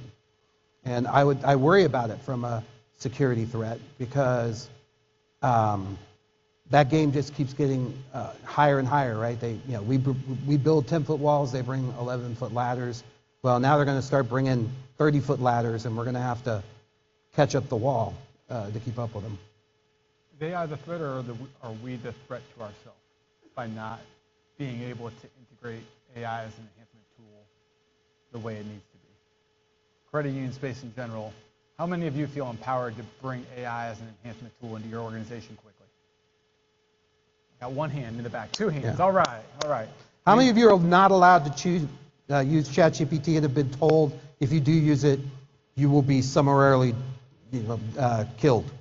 And I worry about it from a security threat, because that game just keeps getting higher and higher, right? We build 10-foot walls, they bring 11-foot ladders. Well, now they're going to start bringing 30-foot ladders, and we're going to have to catch up the wall to keep up with them. Are they the threat, or are we the threat to ourselves by not being able to integrate AI as an enhancement tool the way it needs to be? Credit union space in general, how many of you feel empowered to bring AI as an enhancement tool into your organization quickly? Got one hand in the back, two hands. Yeah. All right. How many of you are not allowed to use ChatGPT and have been told if you do use it, you will be summarily killed,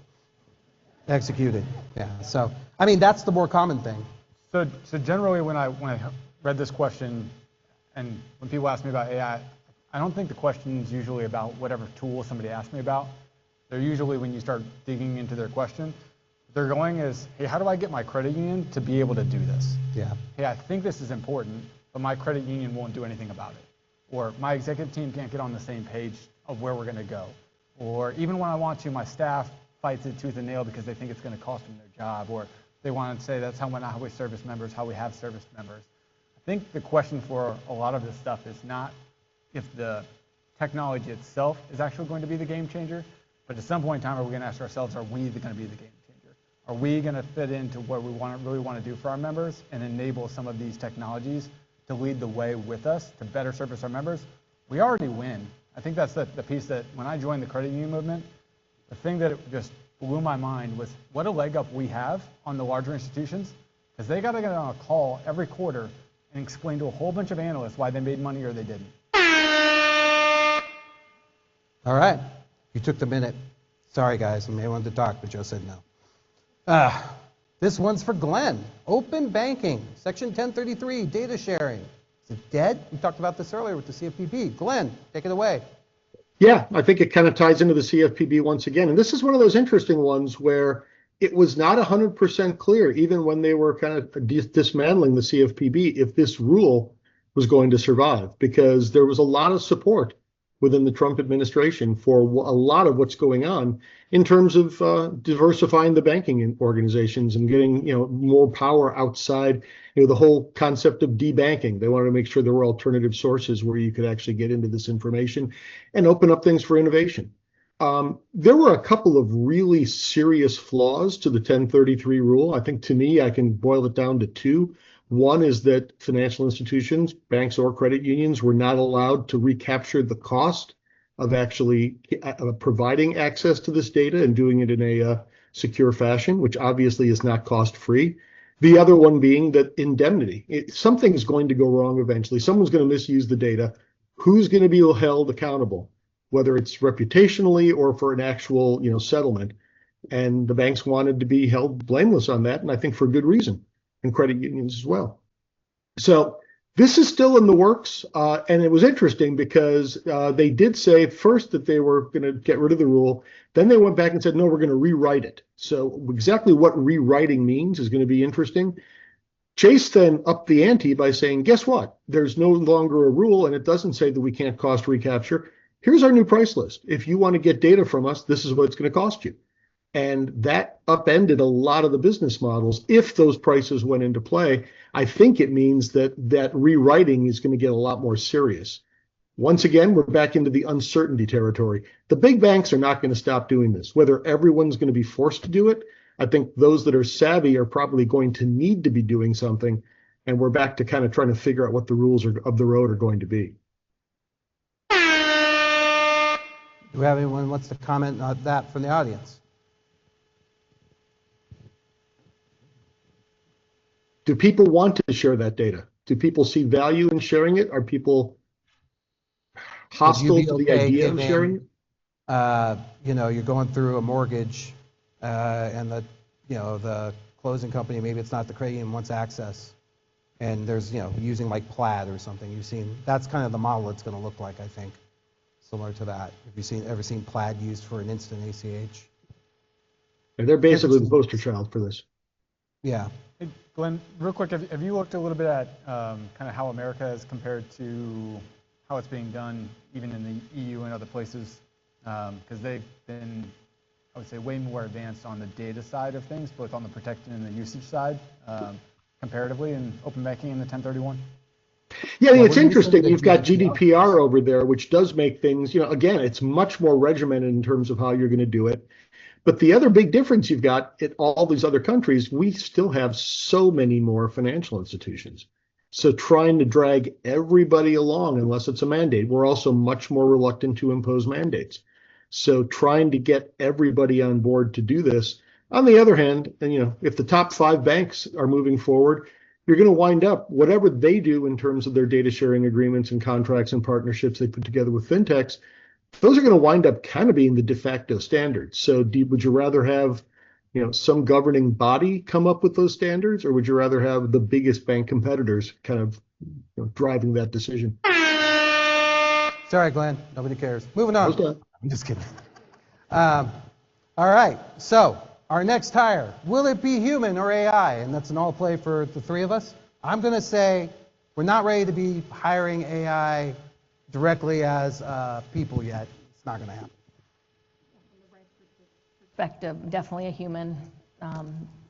executed? Yeah. So that's the more common thing. So generally, when I read this question, and when people ask me about AI, I don't think the question is usually about whatever tool somebody asked me about. They're usually, when you start digging into their question, they're going is, hey, how do I get my credit union to be able to do this? Yeah. Hey, I think this is important, but my credit union won't do anything about it. Or my executive team can't get on the same page of where we're going to go. Or even when I want to, my staff fights it tooth and nail because they think it's going to cost them their job. Or they want to say that's how we service members, how we have serviced members. I think the question for a lot of this stuff is not if the technology itself is actually going to be the game changer, but at some point in time, are we going to ask ourselves, are we going to be the game changer? Are we going to fit into what we really want to do for our members and enable some of these technologies to lead the way with us to better service our members? We already win. I think that's the piece that when I joined the credit union movement, the thing that just blew my mind was what a leg up we have on the larger institutions, because they got to get on a call every quarter and explain to a whole bunch of analysts why they made money or they didn't. All right. You took the minute. Sorry, guys. I may want to talk, but Joe said no. This one's for Glenn. Open banking, Section 1033, data sharing. Is it dead? We talked about this earlier with the CFPB. Glenn, take it away. Yeah, I think it kind of ties into the CFPB once again. And this is one of those interesting ones where it was not 100% clear, even when they were kind of dismantling the CFPB, if this rule was going to survive, because there was a lot of support within the Trump administration for a lot of what's going on in terms of diversifying the banking organizations and getting more power outside the whole concept of debanking. They wanted to make sure there were alternative sources where you could actually get into this information and open up things for innovation. There were a couple of really serious flaws to the 1033 rule. I think, to me, I can boil it down to two. One is that financial institutions, banks or credit unions, were not allowed to recapture the cost of actually providing access to this data and doing it in a secure fashion, which obviously is not cost-free. The other one being that indemnity. Something is going to go wrong eventually. Someone's going to misuse the data. Who's going to be held accountable, whether it's reputationally or for an actual settlement? And the banks wanted to be held blameless on that, and I think for good reason. And credit unions as well. So this is still in the works, and it was interesting because they did say first that they were going to get rid of the rule. Then they went back and said, no, we're going to rewrite it. So exactly what rewriting means is going to be interesting. Chase then upped the ante by saying, guess what? There's no longer a rule, and it doesn't say that we can't cost recapture. Here's our new price list. If you want to get data from us, this is what it's going to cost you. And that upended a lot of the business models. If those prices went into play, I think it means that rewriting is going to get a lot more serious. Once again, we're back into the uncertainty territory. The big banks are not going to stop doing this. Whether everyone's going to be forced to do it, I think those that are savvy are probably going to need to be doing something. And we're back to kind of trying to figure out what the rules of the road are going to be. Do we have anyone who wants to comment on that from the audience? Do people want to share that data? Do people see value in sharing it? Are people hostile to the idea of sharing it? You're going through a mortgage, and the closing company, maybe it's not the credit union, wants access, and there's using like Plaid or something. You've seen that's kind of the model it's going to look like, I think, similar to that. Have you ever seen Plaid used for an instant ACH? And they're basically the poster child for this. Yeah. Hey, Glenn, real quick, have you looked a little bit at kind of how America is compared to how it's being done even in the EU and other places? Because they've been, I would say, way more advanced on the data side of things, both on the protection and the usage side, comparatively in open banking and the 1031? Yeah, it's interesting. You've got GDPR over there, which does make things, again, it's much more regimented in terms of how you're going to do it. But the other big difference you've got in all these other countries, we still have so many more financial institutions. So trying to drag everybody along, unless it's a mandate, we're also much more reluctant to impose mandates. So trying to get everybody on board to do this. On the other hand, and if the top 5 banks are moving forward, you're going to wind up, whatever they do in terms of their data sharing agreements and contracts and partnerships they put together with fintechs, those are going to wind up kind of being the de facto standards. So would you rather have, some governing body come up with those standards, or would you rather have the biggest bank competitors kind of driving that decision? Sorry, Glenn. Nobody cares. Moving on. I'm just kidding. All right. So our next hire, will it be human or AI? And that's an all play for the 3 of us. I'm going to say we're not ready to be hiring AI directly as people yet. It's not going to happen. Perspective, definitely a human.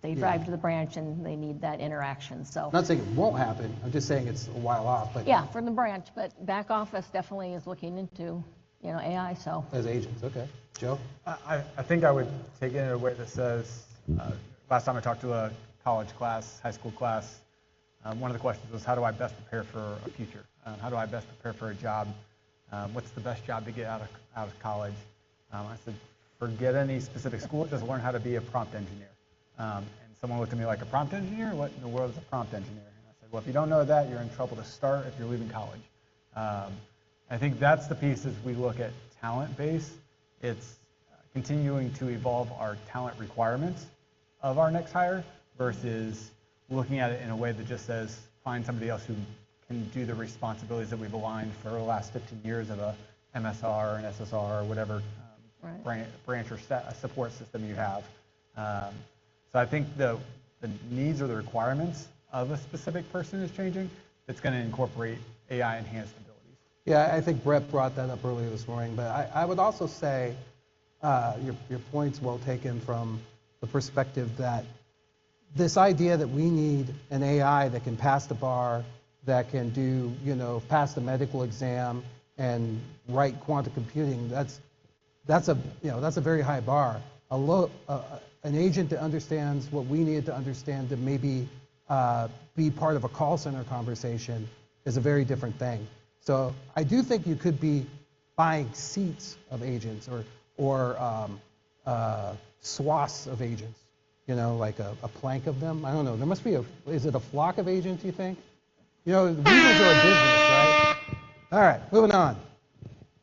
They drive to the branch and they need that interaction. So I'm not saying it won't happen. I'm just saying it's a while off. But yeah, from the branch, but back office definitely is looking into AI. So as agents, okay. Joe? I think I would take it in a way that says, last time I talked to a college class, high school class, one of the questions was, how do I best prepare for a future? How do I best prepare for a job? What's the best job to get out of college? I said, forget any specific school, just learn how to be a prompt engineer. And someone looked at me like, a prompt engineer? What in the world is a prompt engineer? And I said, well, if you don't know that, you're in trouble to start if you're leaving college. I think that's the piece as we look at talent base. It's continuing to evolve our talent requirements of our next hire versus looking at it in a way that just says, find somebody else who can do the responsibilities that we've aligned for the last 15 years of a MSR or an SSR or whatever branch or support system you have. So I think the needs or the requirements of a specific person is changing. It's going to incorporate AI enhanced abilities. Yeah, I think Brett brought that up earlier this morning, but I would also say your point's well taken from the perspective that this idea that we need an AI that can pass the bar, that can do, pass the medical exam and write quantum computing, that's a very high bar. An agent that understands what we need to understand to maybe be part of a call center conversation is a very different thing. So I do think you could be buying seats of agents or swaths of agents, like a plank of them. I don't know. There must be is it a flock of agents, you think? Weavers are a business, right? All right, moving on.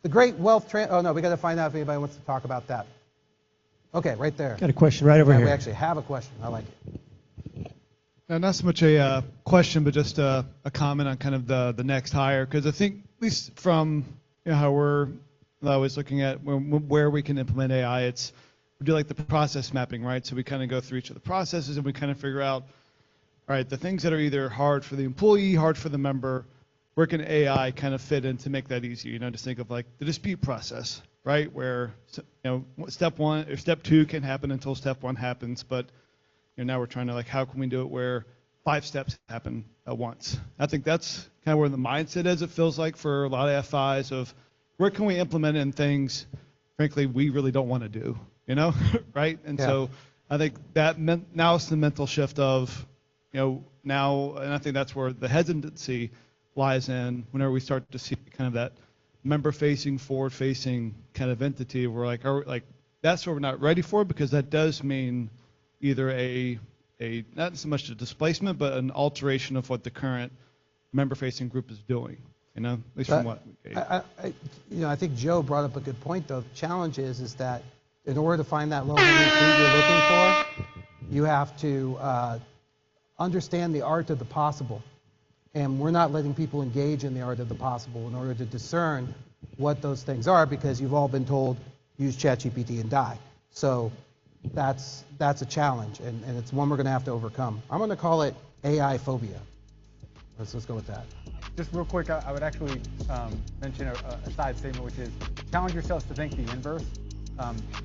The great wealth oh no, we got to find out if anybody wants to talk about that. Okay, right there. Got a question right over here. We actually have a question. I like it. Now, not so much a question, but just a comment on kind of the next hire, because I think, at least from how we're always looking at where we can implement AI, we do like the process mapping, right? So we kind of go through each of the processes and we kind of figure out, all right, the things that are either hard for the employee, hard for the member, where can AI kind of fit in to make that easier? Just think of like the dispute process, right? Where step 1 or step 2 can happen until step 1 happens, but now we're trying to how can we do it where 5 steps happen at once? I think that's kind of where the mindset is. It feels like for a lot of FIs of where can we implement in things, frankly, we really don't want to do, right? And so I think that now it's the mental shift of, now, and I think that's where the hesitancy lies in whenever we start to see kind of that member-facing, forward-facing kind of entity. We're that's what we're not ready for, because that does mean either a not so much a displacement, but an alteration of what the current member-facing group is doing. At least from what we gave. I think Joe brought up a good point, though. The challenge is that in order to find that low-hanging fruit you're looking for, you have to understand the art of the possible. And we're not letting people engage in the art of the possible in order to discern what those things are, because you've all been told, use ChatGPT and die. So that's a challenge, and it's one we're going to have to overcome. I'm going to call it AI phobia. Let's go with that. Just real quick, I would actually mention a side statement, which is challenge yourselves to think the inverse.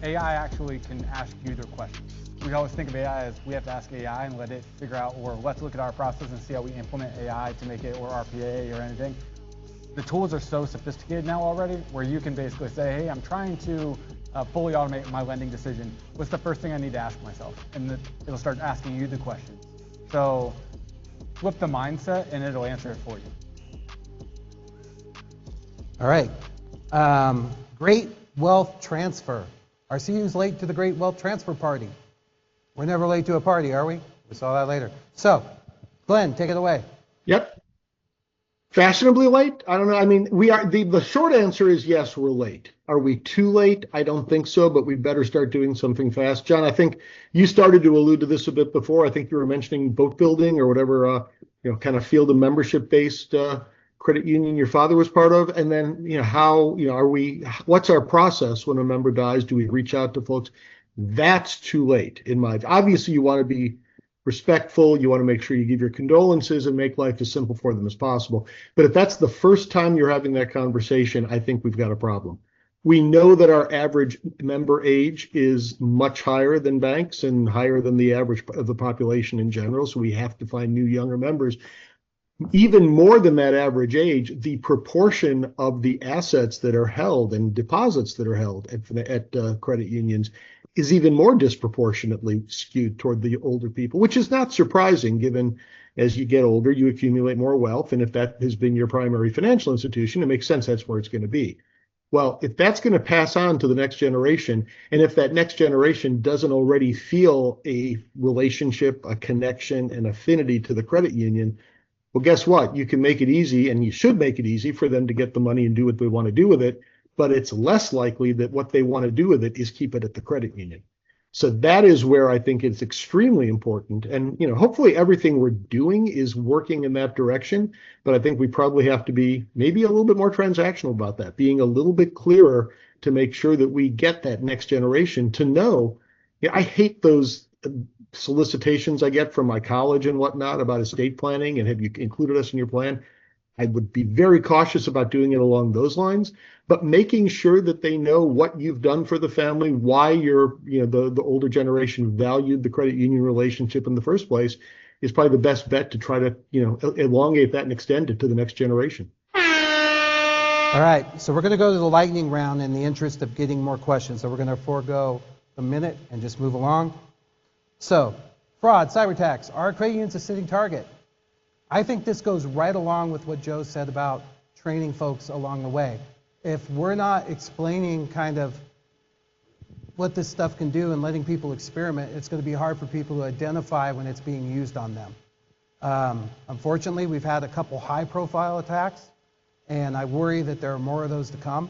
AI actually can ask you their questions. We always think of AI as we have to ask AI and let it figure out, or let's look at our process and see how we implement AI to make it, or RPA or anything. The tools are so sophisticated now already, where you can basically say, hey, I'm trying to fully automate my lending decision. What's the first thing I need to ask myself? And it'll start asking you the questions. So flip the mindset and it'll answer it for you. All right. Great wealth transfer. RCU's late to the great wealth transfer party. We're never late to a party, are we? We saw that later. So, Glenn, take it away. Yep. Fashionably late? I don't know. I mean, we are. The short answer is yes, we're late. Are we too late? I don't think so, but we better start doing something fast. John, I think you started to allude to this a bit before. I think you were mentioning boat building or whatever, kind of field and membership-based credit union your father was part of. And then, what's our process when a member dies? Do we reach out to folks? That's too late in my. Obviously, you want to be respectful. You want to make sure you give your condolences and make life as simple for them as possible. But if that's the first time you're having that conversation, I think we've got a problem. We know that our average member age is much higher than banks and higher than the average of the population in general. So we have to find new younger members. Even more than that average age, the proportion of the assets that are held and deposits that are held at credit unions is even more disproportionately skewed toward the older people, which is not surprising given as you get older, you accumulate more wealth. And if that has been your primary financial institution, it makes sense that's where it's going to be. Well, if that's going to pass on to the next generation, and if that next generation doesn't already feel a relationship, a connection, an affinity to the credit union, well, guess what? You can make it easy, and you should make it easy for them to get the money and do what they want to do with it. But it's less likely that what they want to do with it is keep it at the credit union. So that is where I think it's extremely important. And, hopefully everything we're doing is working in that direction. But I think we probably have to be maybe a little bit more transactional about that, being a little bit clearer to make sure that we get that next generation to know. I hate those solicitations I get from my college and whatnot about estate planning and have you included us in your plan. I would be very cautious about doing it along those lines, but making sure that they know what you've done for the family, why the older generation valued the credit union relationship in the first place is probably the best bet to try to, elongate that and extend it to the next generation. All right, so we're going to go to the lightning round in the interest of getting more questions. So we're going to forego a minute and just move along. So, fraud, cyber attacks, are credit unions a sitting target? I think this goes right along with what Joe said about training folks along the way. If we're not explaining kind of what this stuff can do and letting people experiment, it's going to be hard for people to identify when it's being used on them. Unfortunately, we've had a couple high-profile attacks, and I worry that there are more of those to come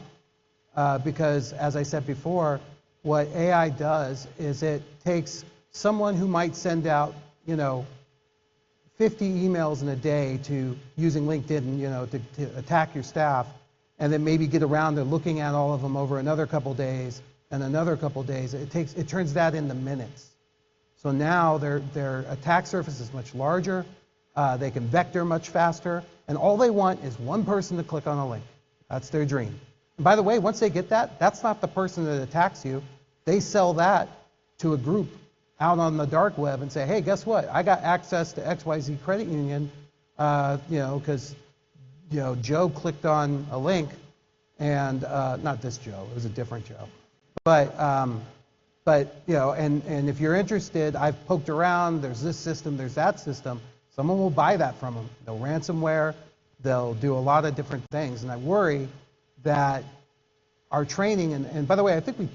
because, as I said before, what AI does is it takes someone who might send out, 50 emails in a day to using LinkedIn, to attack your staff, and then maybe get around to looking at all of them over another couple days and another couple days. It turns that into minutes. So now their attack surface is much larger. They can vector much faster, and all they want is one person to click on a link. That's their dream. And by the way, once they get that, that's not the person that attacks you. They sell that to a group out on the dark web and say, hey, guess what? I got access to XYZ credit union, because, Joe clicked on a link, and not this Joe, it was a different Joe. But and if you're interested, I've poked around, there's this system, there's that system. Someone will buy that from them. They'll ransomware, they'll do a lot of different things. And I worry that our training, and by the way, I think we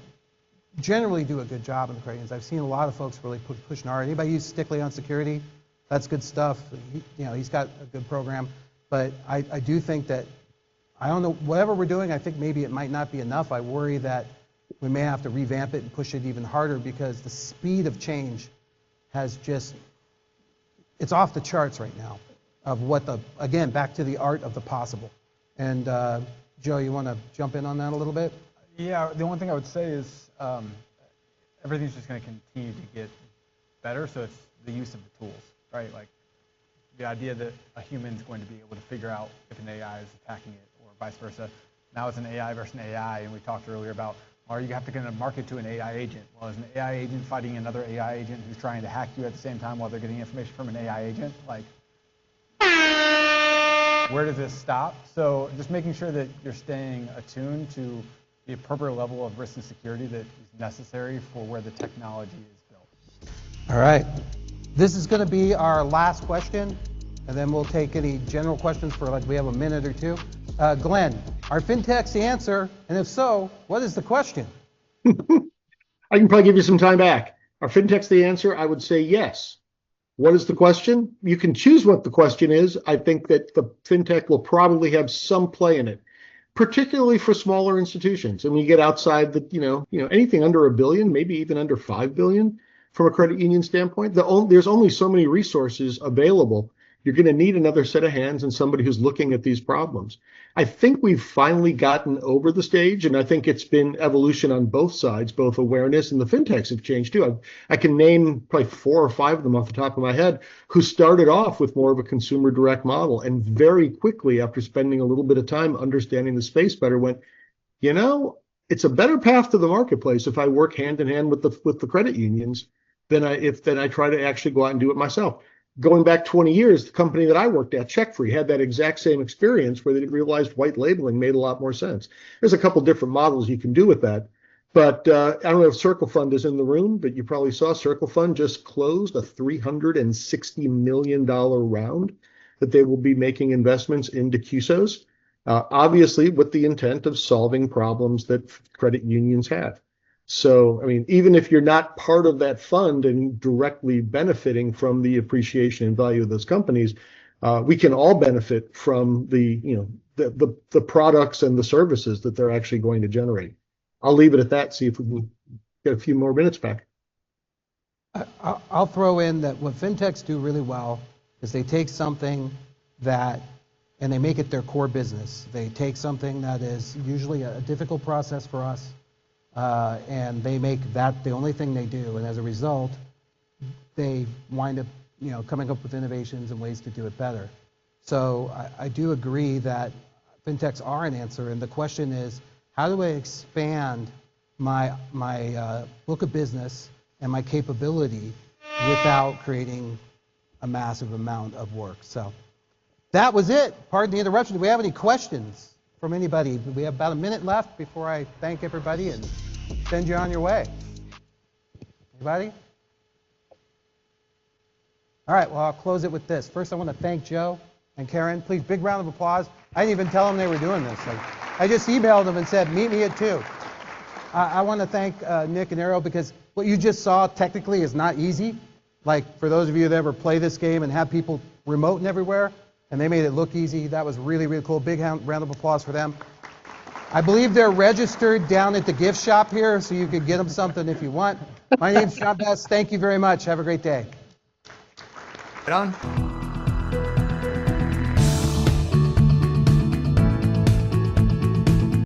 generally do a good job in the credit unions. I've seen a lot of folks really pushing hard. Anybody use Stickley on security? That's good stuff. He's got a good program. But I do think that, I don't know, whatever we're doing, I think maybe it might not be enough. I worry that we may have to revamp it and push it even harder because the speed of change has just, it's off the charts right now of again, back to the art of the possible. And Joe, you want to jump in on that a little bit? Yeah, the only thing I would say is, everything's just going to continue to get better. So it's the use of the tools, right? Like the idea that a human's going to be able to figure out if an AI is attacking it or vice versa. Now it's an AI versus an AI, and we talked earlier about, are you have to get a market to an AI agent? Well, is an AI agent fighting another AI agent who's trying to hack you at the same time while they're getting information from an AI agent? Like, where does this stop? So just making sure that you're staying attuned to the appropriate level of risk and security that is necessary for where the technology is built. All right. This is going to be our last question, and then we'll take any general questions for, like, we have a minute or two. Glenn, are fintechs the answer? And if so, what is the question? I can probably give you some time back. Are fintechs the answer? I would say yes. What is the question? You can choose what the question is. I think that the fintech will probably have some play in it, particularly for smaller institutions. And when you get outside the, anything under $1 billion, maybe even under $5 billion from a credit union standpoint, there's only so many resources available. You're going to need another set of hands and somebody who's looking at these problems. I think we've finally gotten over the stage, and I think it's been evolution on both sides, both awareness and the fintechs have changed too. I can name probably 4 or 5 of them off the top of my head who started off with more of a consumer direct model and very quickly, after spending a little bit of time understanding the space better, went, it's a better path to the marketplace if I work hand in hand with the credit unions than I try to actually go out and do it myself. Going back 20 years, the company that I worked at, CheckFree, had that exact same experience where they realized white labeling made a lot more sense. There's a couple different models you can do with that. But I don't know if Circle Fund is in the room, but you probably saw Circle Fund just closed a $360 million round that they will be making investments into QSOs, obviously with the intent of solving problems that credit unions have. So, even if you're not part of that fund and directly benefiting from the appreciation and value of those companies, we can all benefit from the products and the services that they're actually going to generate. I'll leave it at that, see if we can get a few more minutes back. I'll throw in that what fintechs do really well is they take something and they make it their core business. They take something that is usually a difficult process for us, and they make that the only thing they do, and as a result, they wind up, coming up with innovations and ways to do it better. So I do agree that fintechs are an answer, and the question is, how do I expand my book of business and my capability without creating a massive amount of work? So that was it. Pardon the interruption. Do we have any questions from anybody? We have about a minute left before I thank everybody and send you on your way. Anybody? All right, well, I'll close it with this. First, I want to thank Joe and Karen. Please, big round of applause. I didn't even tell them they were doing this. I just emailed them and said, meet me at 2. I want to thank Nick and Arrow, because what you just saw technically is not easy. Like, for those of you that ever play this game and have people remote and everywhere, and they made it look easy. That was really, really cool. Big round of applause for them. I believe they're registered down at the gift shop here, so you could get them something if you want. My name's John Best. Thank you very much. Have a great day. Right on.